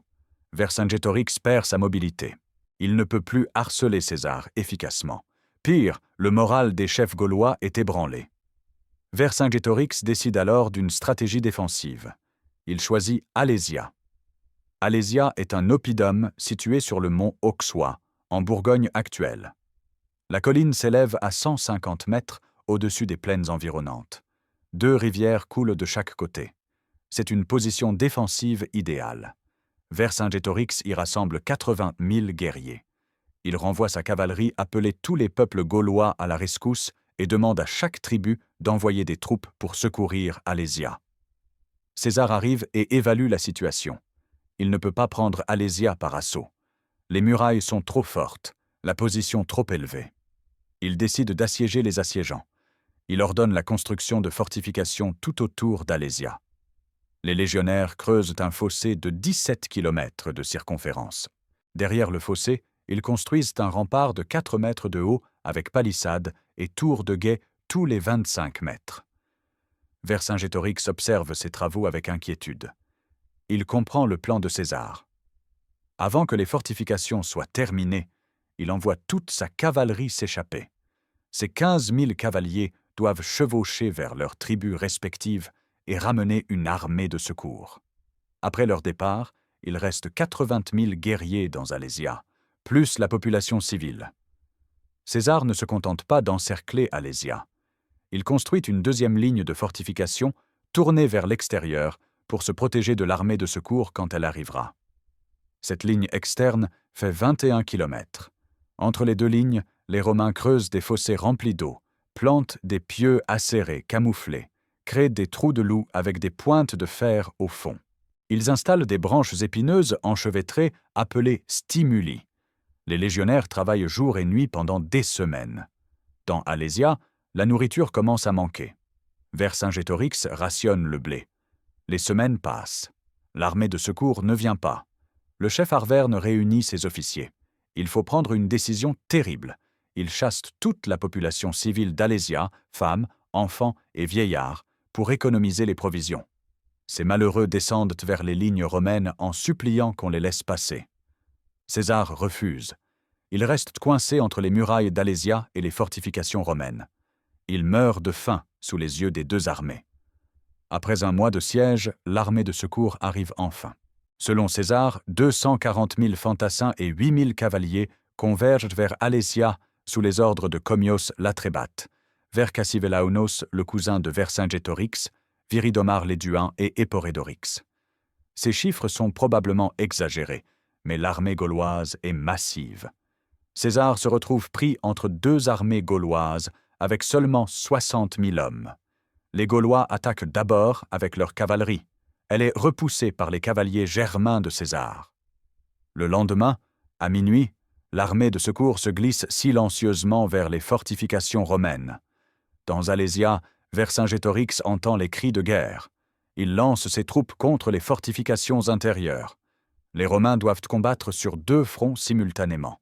[SPEAKER 1] Vercingétorix perd sa mobilité. Il ne peut plus harceler César efficacement. Pire, le moral des chefs gaulois est ébranlé. Vercingétorix décide alors d'une stratégie défensive. Il choisit Alésia. Alésia est un oppidum situé sur le mont Auxois, en Bourgogne actuelle. La colline s'élève à 150 mètres au-dessus des plaines environnantes. 2 rivières coulent de chaque côté. C'est une position défensive idéale. Vercingétorix y rassemble 80 000 guerriers. Il renvoie sa cavalerie appeler tous les peuples gaulois à la rescousse et demande à chaque tribu d'envoyer des troupes pour secourir Alésia. César arrive et évalue la situation. Il ne peut pas prendre Alésia par assaut. Les murailles sont trop fortes, la position trop élevée. Il décide d'assiéger les assiégeants. Il ordonne la construction de fortifications tout autour d'Alésia. Les légionnaires creusent un fossé de 17 km de circonférence. Derrière le fossé, ils construisent un rempart de 4 mètres de haut avec palissade et tours de guet tous les 25 mètres. Vercingétorix observe ces travaux avec inquiétude. Il comprend le plan de César. Avant que les fortifications soient terminées, il envoie toute sa cavalerie s'échapper. Ces 15 000 cavaliers doivent chevaucher vers leurs tribus respectives et ramener une armée de secours. Après leur départ, il reste 80 000 guerriers dans Alésia, plus la population civile. César ne se contente pas d'encercler Alésia. Il construit une deuxième ligne de fortification tournée vers l'extérieur pour se protéger de l'armée de secours quand elle arrivera. Cette ligne externe fait 21 km. Entre les 2 lignes, les Romains creusent des fossés remplis d'eau, plantent des pieux acérés, camouflés, créent des trous de loup avec des pointes de fer au fond. Ils installent des branches épineuses enchevêtrées appelées stimuli. Les légionnaires travaillent jour et nuit pendant des semaines. Dans Alésia, la nourriture commence à manquer. Vercingétorix rationne le blé. Les semaines passent. L'armée de secours ne vient pas. Le chef Arverne réunit ses officiers. Il faut prendre une décision terrible. Il chasse toute la population civile d'Alésia, femmes, enfants et vieillards, pour économiser les provisions. Ces malheureux descendent vers les lignes romaines en suppliant qu'on les laisse passer. César refuse. Il reste coincé entre les murailles d'Alésia et les fortifications romaines. Il meurt de faim sous les yeux des 2 armées. Après un mois de siège, l'armée de secours arrive enfin. Selon César, 240 000 fantassins et 8 000 cavaliers convergent vers Alésia sous les ordres de Commios l'Atrébate, Vercassivellaunus, le cousin de Vercingétorix, Viridomar l'Éduin et Éporédorix. Ces chiffres sont probablement exagérés, mais l'armée gauloise est massive. César se retrouve pris entre 2 armées gauloises avec seulement 60 000 hommes. Les Gaulois attaquent d'abord avec leur cavalerie. Elle est repoussée par les cavaliers germains de César. Le lendemain, à minuit, l'armée de secours se glisse silencieusement vers les fortifications romaines. Dans Alésia, Vercingétorix entend les cris de guerre. Il lance ses troupes contre les fortifications intérieures. Les Romains doivent combattre sur 2 fronts simultanément.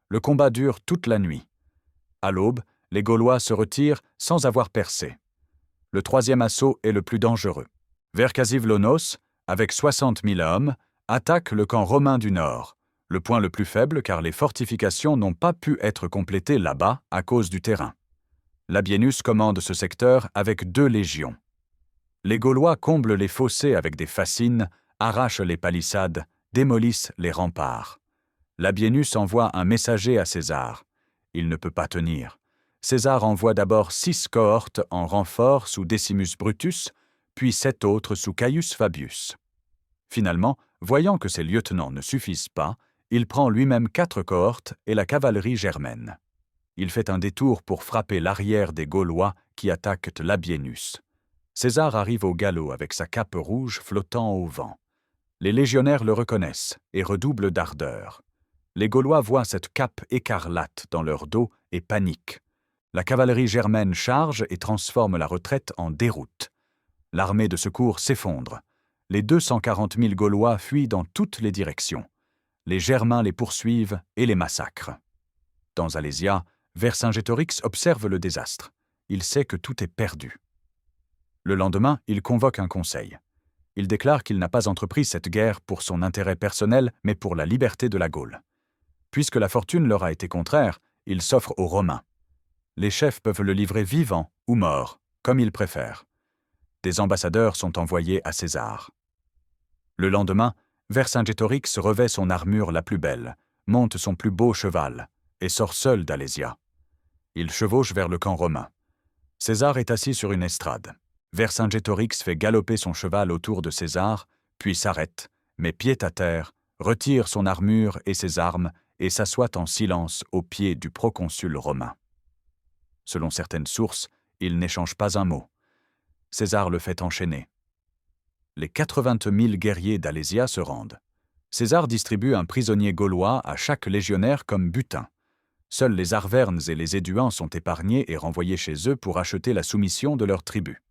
[SPEAKER 1] Le combat dure toute la nuit. À l'aube, les Gaulois se retirent sans avoir percé. Le 3e assaut est le plus dangereux. Vercassivelaunus, avec 60 000 hommes, attaque le camp romain du nord, le point le plus faible car les fortifications n'ont pas pu être complétées là-bas à cause du terrain. Labienus commande ce secteur avec 2 légions. Les Gaulois comblent les fossés avec des fascines, arrachent les palissades, démolissent les remparts. Labienus envoie un messager à César. Il ne peut pas tenir. César envoie d'abord 6 cohortes en renfort sous Decimus Brutus, puis 7 autres sous Caius Fabius. Finalement, voyant que ses lieutenants ne suffisent pas, il prend lui-même 4 cohortes et la cavalerie germaine. Il fait un détour pour frapper l'arrière des Gaulois qui attaquent Labienus. César arrive au galop avec sa cape rouge flottant au vent. Les légionnaires le reconnaissent et redoublent d'ardeur. Les Gaulois voient cette cape écarlate dans leur dos et paniquent. La cavalerie germaine charge et transforme la retraite en déroute. L'armée de secours s'effondre. Les 240 000 Gaulois fuient dans toutes les directions. Les Germains les poursuivent et les massacrent. Dans Alésia, Vercingétorix observe le désastre. Il sait que tout est perdu. Le lendemain, il convoque un conseil. Il déclare qu'il n'a pas entrepris cette guerre pour son intérêt personnel, mais pour la liberté de la Gaule. Puisque la fortune leur a été contraire, il s'offre aux Romains. Les chefs peuvent le livrer vivant ou mort, comme ils préfèrent. Des ambassadeurs sont envoyés à César. Le lendemain, Vercingétorix revêt son armure la plus belle, monte son plus beau cheval, et sort seul d'Alésia. Il chevauche vers le camp romain. César est assis sur une estrade. Vercingétorix fait galoper son cheval autour de César, puis s'arrête, met pied à terre, retire son armure et ses armes et s'assoit en silence aux pieds du proconsul romain. Selon certaines sources, il n'échange pas un mot. César le fait enchaîner. Les 80 000 guerriers d'Alésia se rendent. César distribue un prisonnier gaulois à chaque légionnaire comme butin. Seuls les Arvernes et les Éduans sont épargnés et renvoyés chez eux pour acheter la soumission de leur tribu.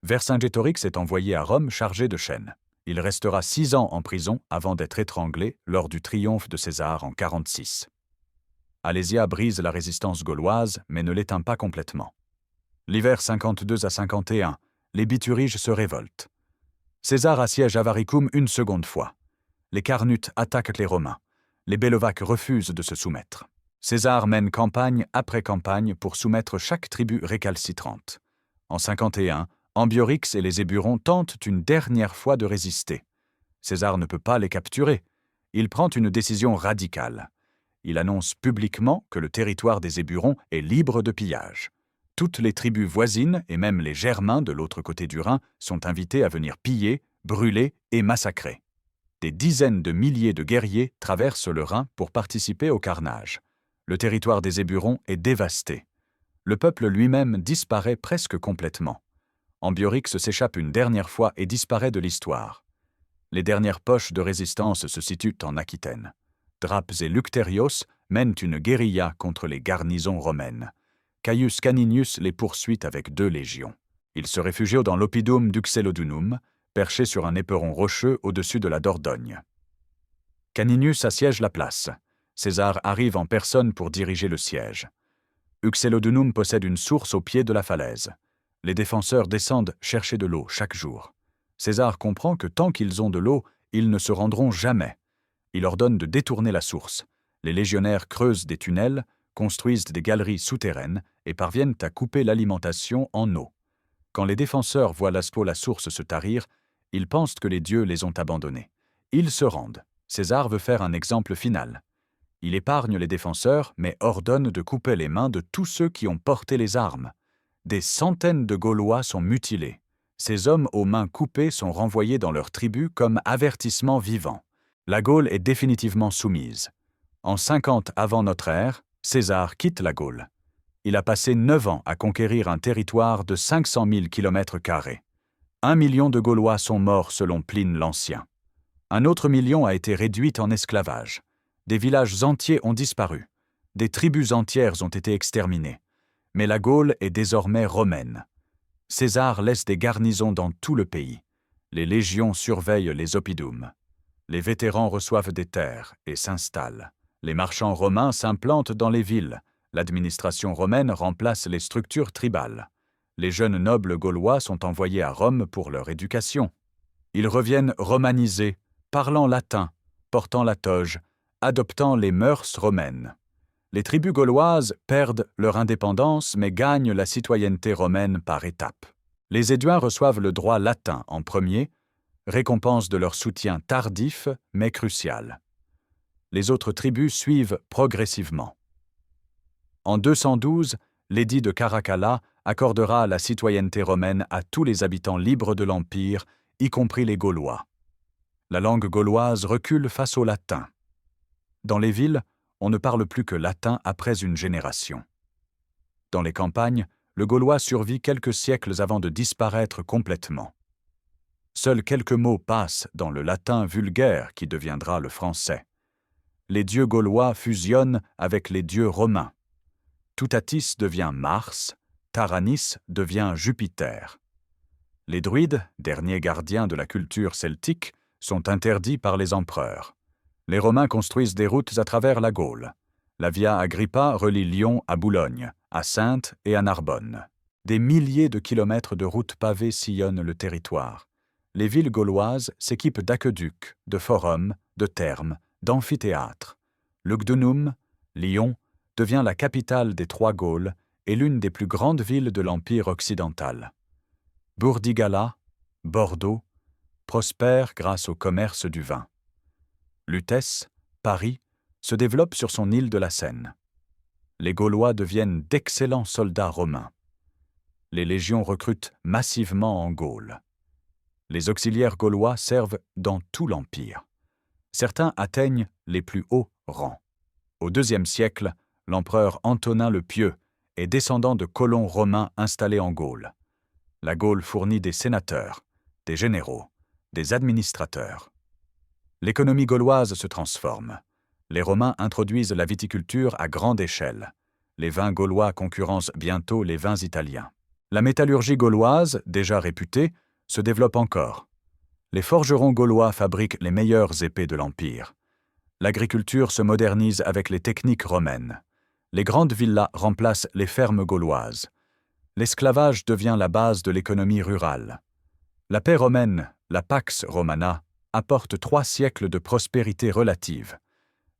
[SPEAKER 1] Vercingétorix est envoyé à Rome chargé de chaînes. Il restera 6 ans en prison avant d'être étranglé lors du triomphe de César en 46. Alésia brise la résistance gauloise, mais ne l'éteint pas complètement. L'hiver 52 à 51, les Bituriges se révoltent. César assiège Avaricum une seconde fois. Les Carnutes attaquent les Romains. Les Bellovaques refusent de se soumettre. César mène campagne après campagne pour soumettre chaque tribu récalcitrante. En 51, Ambiorix et les Éburons tentent une dernière fois de résister. César ne peut pas les capturer. Il prend une décision radicale. Il annonce publiquement que le territoire des Éburons est libre de pillage. Toutes les tribus voisines, et même les Germains de l'autre côté du Rhin, sont invités à venir piller, brûler et massacrer. Des dizaines de milliers de guerriers traversent le Rhin pour participer au carnage. Le territoire des Éburons est dévasté. Le peuple lui-même disparaît presque complètement. Ambiorix s'échappe une dernière fois et disparaît de l'histoire. Les dernières poches de résistance se situent en Aquitaine. Drapes et Lucterios mènent une guérilla contre les garnisons romaines. Caius Caninius les poursuit avec 2 légions. Ils se réfugient dans l'oppidum d'Uxellodunum, perché sur un éperon rocheux au-dessus de la Dordogne. Caninius assiège la place. César arrive en personne pour diriger le siège. Uxellodunum possède une source au pied de la falaise. Les défenseurs descendent chercher de l'eau chaque jour. César comprend que tant qu'ils ont de l'eau, ils ne se rendront jamais. Il ordonne de détourner la source. Les légionnaires creusent des tunnels, construisent des galeries souterraines et parviennent à couper l'alimentation en eau. Quand les défenseurs voient la source se tarir, ils pensent que les dieux les ont abandonnés. Ils se rendent. César veut faire un exemple final. Il épargne les défenseurs, mais ordonne de couper les mains de tous ceux qui ont porté les armes. Des centaines de Gaulois sont mutilés. Ces hommes aux mains coupées sont renvoyés dans leur tribu comme avertissement vivant. La Gaule est définitivement soumise. En 50 avant notre ère, César quitte la Gaule. Il a passé 9 ans à conquérir un territoire de 500 000 km². 1 million de Gaulois sont morts selon Pline l'Ancien. Un autre million a été réduit en esclavage. Des villages entiers ont disparu. Des tribus entières ont été exterminées. Mais la Gaule est désormais romaine. César laisse des garnisons dans tout le pays. Les légions surveillent les oppidums. Les vétérans reçoivent des terres et s'installent. Les marchands romains s'implantent dans les villes. L'administration romaine remplace les structures tribales. Les jeunes nobles gaulois sont envoyés à Rome pour leur éducation. Ils reviennent romanisés, parlant latin, portant la toge, adoptant les mœurs romaines. Les tribus gauloises perdent leur indépendance mais gagnent la citoyenneté romaine par étapes. Les Éduins reçoivent le droit latin en premier, récompense de leur soutien tardif mais crucial. Les autres tribus suivent progressivement. En 212, l'édit de Caracalla accordera la citoyenneté romaine à tous les habitants libres de l'Empire, y compris les Gaulois. La langue gauloise recule face au latin. Dans les villes, on ne parle plus que latin après une génération. Dans les campagnes, le gaulois survit quelques siècles avant de disparaître complètement. Seuls quelques mots passent dans le latin vulgaire qui deviendra le français. Les dieux gaulois fusionnent avec les dieux romains. Toutatis devient Mars, Taranis devient Jupiter. Les druides, derniers gardiens de la culture celtique, sont interdits par les empereurs. Les Romains construisent des routes à travers la Gaule. La Via Agrippa relie Lyon à Boulogne, à Saintes et à Narbonne. Des milliers de kilomètres de routes pavées sillonnent le territoire. Les villes gauloises s'équipent d'aqueducs, de forums, de thermes, d'amphithéâtres. Lugdunum, Lyon, devient la capitale des Trois Gaules et l'une des plus grandes villes de l'Empire occidental. Burdigala, Bordeaux, prospère grâce au commerce du vin. Lutèce, Paris, se développe sur son île de la Seine. Les Gaulois deviennent d'excellents soldats romains. Les légions recrutent massivement en Gaule. Les auxiliaires gaulois servent dans tout l'Empire. Certains atteignent les plus hauts rangs. Au IIe siècle, l'empereur Antonin le Pieux est descendant de colons romains installés en Gaule. La Gaule fournit des sénateurs, des généraux, des administrateurs. L'économie gauloise se transforme. Les Romains introduisent la viticulture à grande échelle. Les vins gaulois concurrencent bientôt les vins italiens. La métallurgie gauloise, déjà réputée, se développe encore. Les forgerons gaulois fabriquent les meilleures épées de l'Empire. L'agriculture se modernise avec les techniques romaines. Les grandes villas remplacent les fermes gauloises. L'esclavage devient la base de l'économie rurale. La paix romaine, la Pax Romana, apporte 3 siècles de prospérité relative.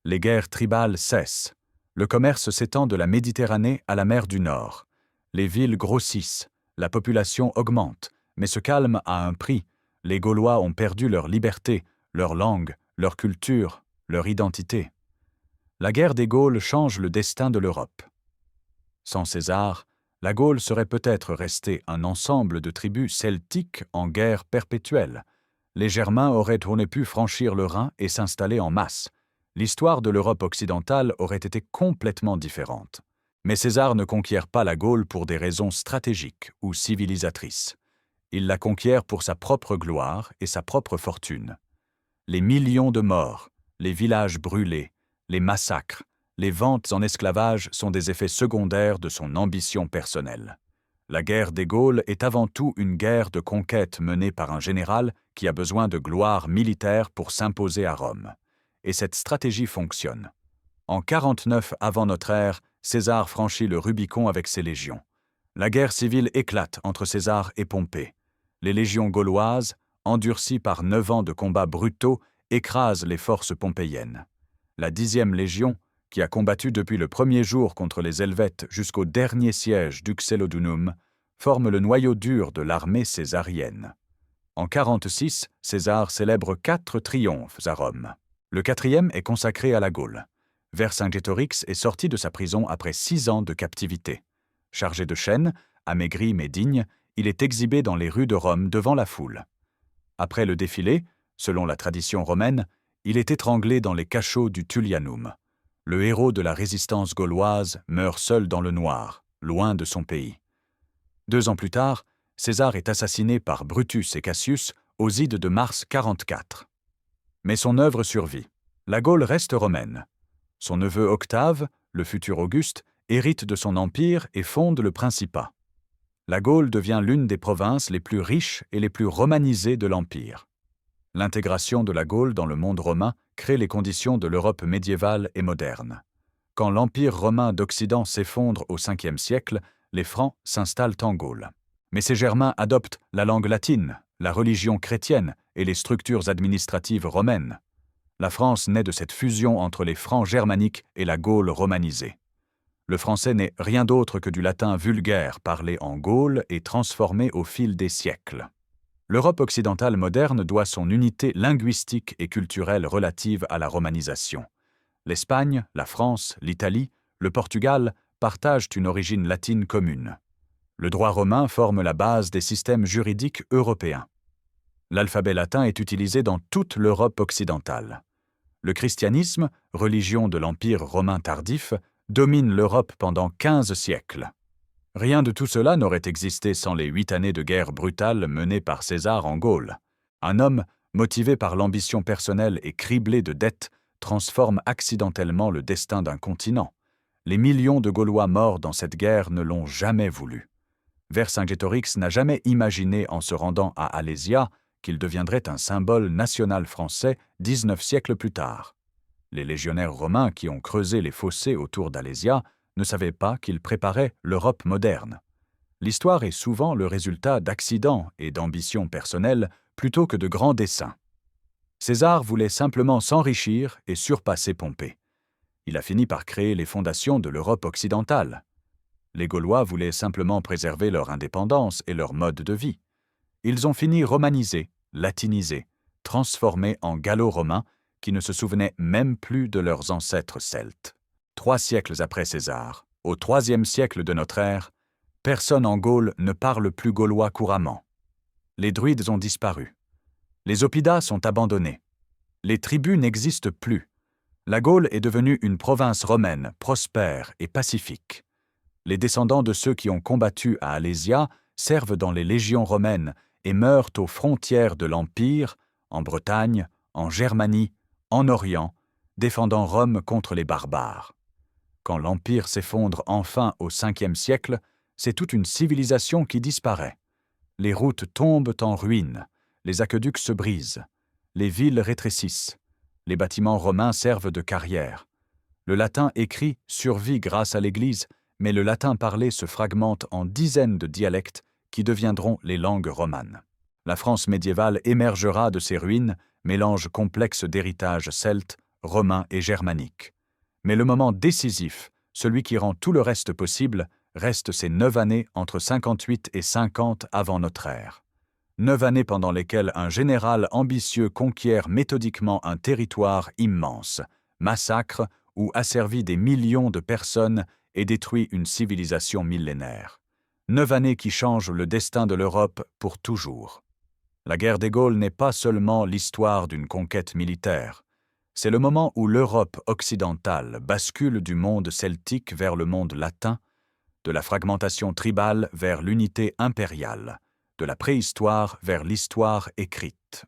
[SPEAKER 1] Les guerres tribales cessent. Le commerce s'étend de la Méditerranée à la mer du Nord. Les villes grossissent, la population augmente, mais se calme à un prix. Les Gaulois ont perdu leur liberté, leur langue, leur culture, leur identité. La guerre des Gaules change le destin de l'Europe. Sans César, la Gaule serait peut-être restée un ensemble de tribus celtiques en guerre perpétuelle. Les Germains auraient pu franchir le Rhin et s'installer en masse. L'histoire de l'Europe occidentale aurait été complètement différente. Mais César ne conquiert pas la Gaule pour des raisons stratégiques ou civilisatrices. Il la conquiert pour sa propre gloire et sa propre fortune. Les millions de morts, les villages brûlés, les massacres, les ventes en esclavage sont des effets secondaires de son ambition personnelle. La guerre des Gaules est avant tout une guerre de conquête menée par un général qui a besoin de gloire militaire pour s'imposer à Rome. Et cette stratégie fonctionne. En 49 avant notre ère, César franchit le Rubicon avec ses légions. La guerre civile éclate entre César et Pompée. Les légions gauloises, endurcies par 9 ans de combats brutaux, écrasent les forces pompéiennes. La 10e Légion, qui a combattu depuis le premier jour contre les Helvètes jusqu'au dernier siège d'Uxellodunum, forme le noyau dur de l'armée césarienne. En 46, César célèbre 4 triomphes à Rome. Le 4e est consacré à la Gaule. Vercingétorix est sorti de sa prison après 6 ans de captivité. Chargé de chaînes, amaigri mais digne, il est exhibé dans les rues de Rome devant la foule. Après le défilé, selon la tradition romaine, il est étranglé dans les cachots du Tullianum. Le héros de la résistance gauloise meurt seul dans le noir, loin de son pays. 2 ans plus tard, César est assassiné par Brutus et Cassius aux ides de mars 44. Mais son œuvre survit. La Gaule reste romaine. Son neveu Octave, le futur Auguste, hérite de son empire et fonde le Principat. La Gaule devient l'une des provinces les plus riches et les plus romanisées de l'Empire. L'intégration de la Gaule dans le monde romain crée les conditions de l'Europe médiévale et moderne. Quand l'Empire romain d'Occident s'effondre au 5e siècle, les Francs s'installent en Gaule. Mais ces Germains adoptent la langue latine, la religion chrétienne et les structures administratives romaines. La France naît de cette fusion entre les Francs germaniques et la Gaule romanisée. Le français n'est rien d'autre que du latin vulgaire parlé en Gaule et transformé au fil des siècles. L'Europe occidentale moderne doit son unité linguistique et culturelle relative à la romanisation. L'Espagne, la France, l'Italie, le Portugal partagent une origine latine commune. Le droit romain forme la base des systèmes juridiques européens. L'alphabet latin est utilisé dans toute l'Europe occidentale. Le christianisme, religion de l'Empire romain tardif, domine l'Europe pendant 15 siècles. Rien de tout cela n'aurait existé sans les 8 années de guerre brutale menées par César en Gaule. Un homme, motivé par l'ambition personnelle et criblé de dettes, transforme accidentellement le destin d'un continent. Les millions de Gaulois morts dans cette guerre ne l'ont jamais voulu. Vercingétorix n'a jamais imaginé en se rendant à Alésia qu'il deviendrait un symbole national français 19 siècles plus tard. Les légionnaires romains qui ont creusé les fossés autour d'Alésia ne savaient pas qu'ils préparaient l'Europe moderne. L'histoire est souvent le résultat d'accidents et d'ambitions personnelles plutôt que de grands desseins. César voulait simplement s'enrichir et surpasser Pompée. Il a fini par créer les fondations de l'Europe occidentale. Les Gaulois voulaient simplement préserver leur indépendance et leur mode de vie. Ils ont fini romanisés, latinisés, transformés en gallo-romains qui ne se souvenaient même plus de leurs ancêtres celtes. 3 siècles après César, au IIIe siècle de notre ère, personne en Gaule ne parle plus gaulois couramment. Les druides ont disparu. Les oppidas sont abandonnés. Les tribus n'existent plus. La Gaule est devenue une province romaine, prospère et pacifique. Les descendants de ceux qui ont combattu à Alésia servent dans les légions romaines et meurent aux frontières de l'Empire, en Bretagne, en Germanie, en Orient, défendant Rome contre les barbares. Quand l'Empire s'effondre enfin au Ve siècle, c'est toute une civilisation qui disparaît. Les routes tombent en ruine, les aqueducs se brisent, les villes rétrécissent, les bâtiments romains servent de carrières. Le latin écrit survit grâce à l'Église, mais le latin parlé se fragmente en dizaines de dialectes qui deviendront les langues romanes. La France médiévale émergera de ces ruines, mélange complexe d'héritages celtes, romains et germaniques. Mais le moment décisif, celui qui rend tout le reste possible, reste ces 9 années entre 58 et 50 avant notre ère. 9 années pendant lesquelles un général ambitieux conquiert méthodiquement un territoire immense, massacre ou asservit des millions de personnes et détruit une civilisation millénaire. 9 années qui changent le destin de l'Europe pour toujours. La guerre des Gaules n'est pas seulement l'histoire d'une conquête militaire. C'est le moment où l'Europe occidentale bascule du monde celtique vers le monde latin, de la fragmentation tribale vers l'unité impériale, de la préhistoire vers l'histoire écrite.